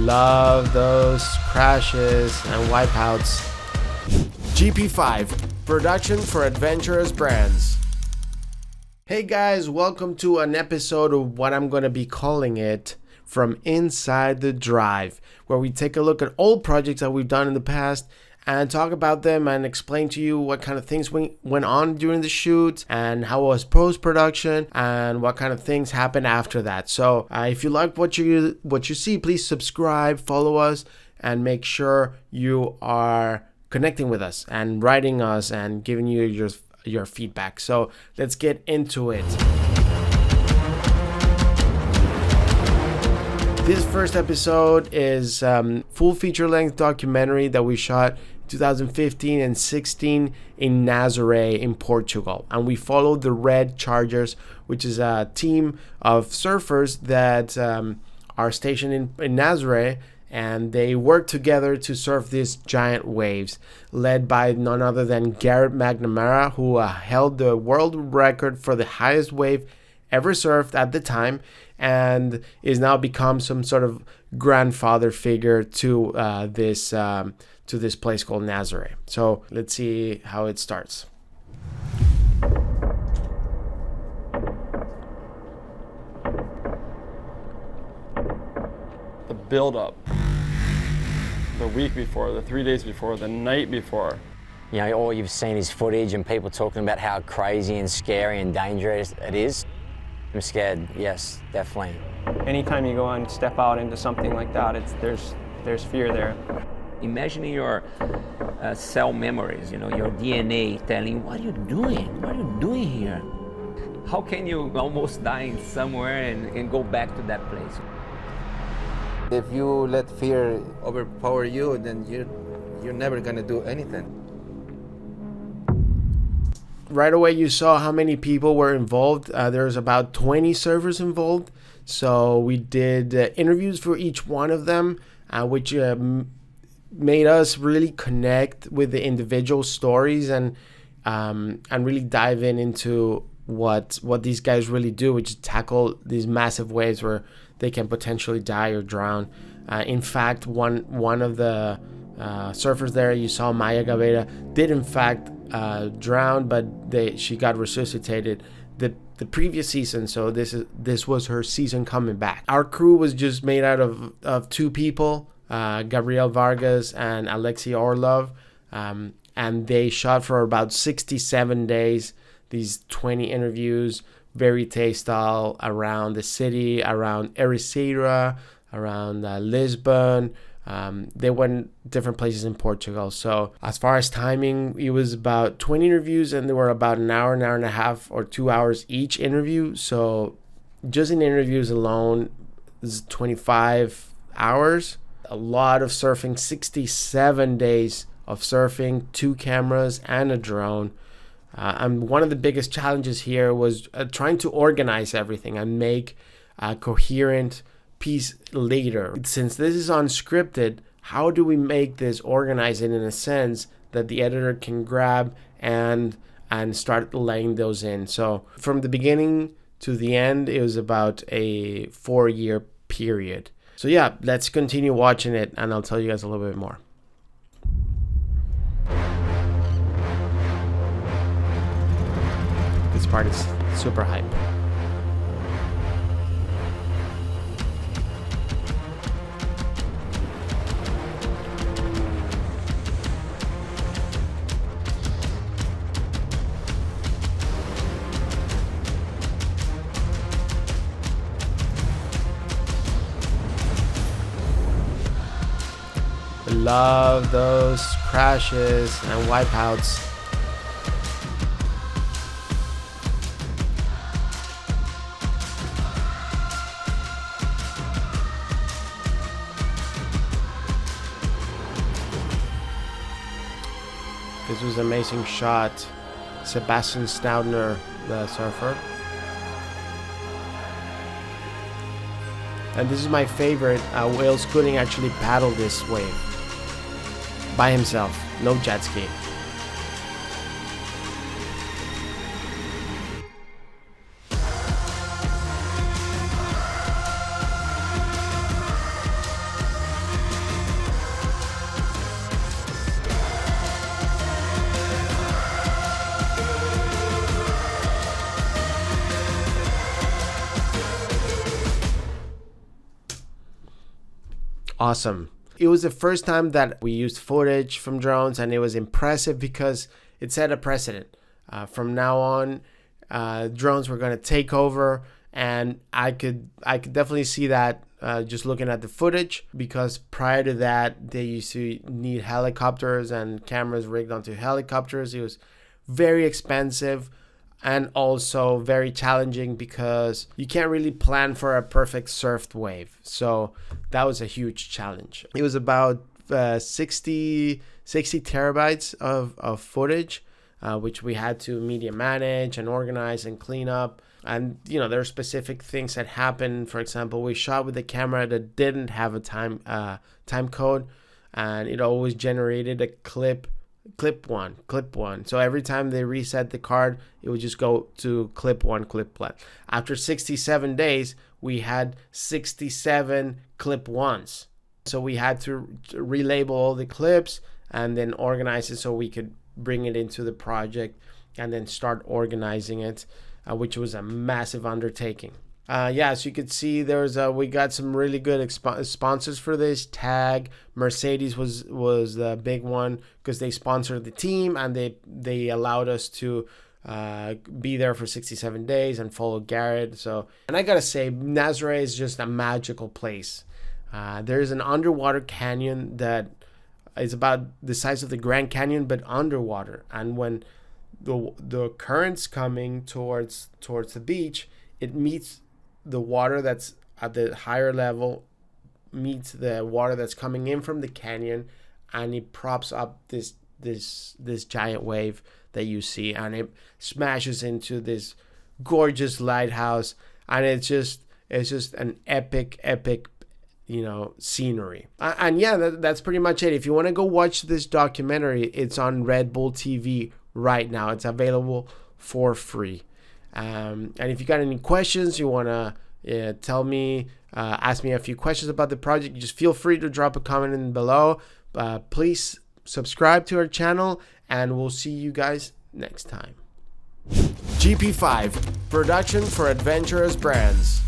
Love those crashes and wipeouts. Gp5 Production for adventurous brands. Hey guys, welcome to an episode of what I'm going to be calling it From Inside the Drive, where we take a look at old projects that we've done in the past and talk about them and explain to you what kind of things went on during the shoot and how it was post-production and what kind of things happened after that. So if you like what you see, please subscribe, follow us, and make sure you are connecting with us and writing us and giving you your feedback. So let's get into it. This first episode is full feature-length documentary that we shot 2015 and 16 in Nazaré in Portugal, and we followed the Red Chargers, which is a team of surfers that are stationed in Nazaré, and they work together to surf these giant waves, led by none other than Garrett McNamara, who held the world record for the highest wave ever surfed at the time, and is now become some sort of grandfather figure to this place called Nazaré. So let's see how it starts. The build-up, the week before, the 3 days before, the night before. You know, all you've seen is footage and people talking about how crazy and scary and dangerous it is. I'm scared, yes, definitely. Anytime you go and step out into something like that, there's fear there. Imagine your cell memories, you know, your DNA telling, what are you doing? What are you doing here? How can you almost die somewhere and go back to that place? If you let fear overpower you, then you're never gonna do anything. Right away you saw how many people were involved. There's about 20 surfers involved. So we did interviews for each one of them, which made us really connect with the individual stories and really dive into what these guys really do, which is tackle these massive waves where they can potentially die or drown. In fact, one of the surfers there, you saw Maya Gavera, did in fact drown, but she got resuscitated the previous season. So this was her season coming back. Our crew was just made out of two people, Gabriel Vargas and Alexei Orlov, and they shot for about 67 days these 20 interviews, verite style, around the city, around Ericeira, around Lisbon. They went different places in Portugal. So as far as timing, it was about 20 interviews, and they were about an hour and a half, or 2 hours each interview. So just in interviews alone is 25 hours. A lot of surfing, 67 days of surfing, 2 cameras and a drone. And one of the biggest challenges here was trying to organize everything and make a coherent piece later. Since this is unscripted, how do we make this organized in a sense that the editor can grab and start laying those in? So from the beginning to the end, it was about a 4-year period. So yeah, let's continue watching it and I'll tell you guys a little bit more. This part is super hype. Love those crashes and wipeouts. This was an amazing shot. Sebastian Staudner, the surfer. And this is my favorite. Wales couldn't actually paddle this wave by himself. No jet ski. Awesome. It was the first time that we used footage from drones, and it was impressive because it set a precedent. From now on, drones were going to take over, and I could definitely see that just looking at the footage, because prior to that they used to need helicopters and cameras rigged onto helicopters. It was very expensive and also very challenging because you can't really plan for a perfect surfed wave. So that was a huge challenge. It was about 60 terabytes of footage, which we had to media manage and organize and clean up. And there are specific things that happen. For example, we shot with a camera that didn't have a time code, and it always generated a clip one. So every time they reset the card, it would just go to clip one. After 67 days, we had 67 clip ones. So we had to relabel all the clips and then organize it so we could bring it into the project and then start organizing it, which was a massive undertaking. So you could see we got some really good sponsors for this. Tag, Mercedes was the big one because they sponsored the team, and they allowed us to be there for 67 days and follow Garrett. And I gotta say, Nazaré is just a magical place. There's an underwater canyon that is about the size of the Grand Canyon, but underwater. And when the current's coming towards the beach, it meets the water that's at the higher level, meets the water that's coming in from the canyon, and it props up this giant wave that you see, and it smashes into this gorgeous lighthouse, and it's just an epic scenery. And that's pretty much it. If you want to go watch this documentary, it's on Red Bull TV right now. It's available for free. And if you got any questions, you want to tell me, ask me a few questions about the project, just feel free to drop a comment in below. Please subscribe to our channel, and we'll see you guys next time. GP5 Production for adventurous brands.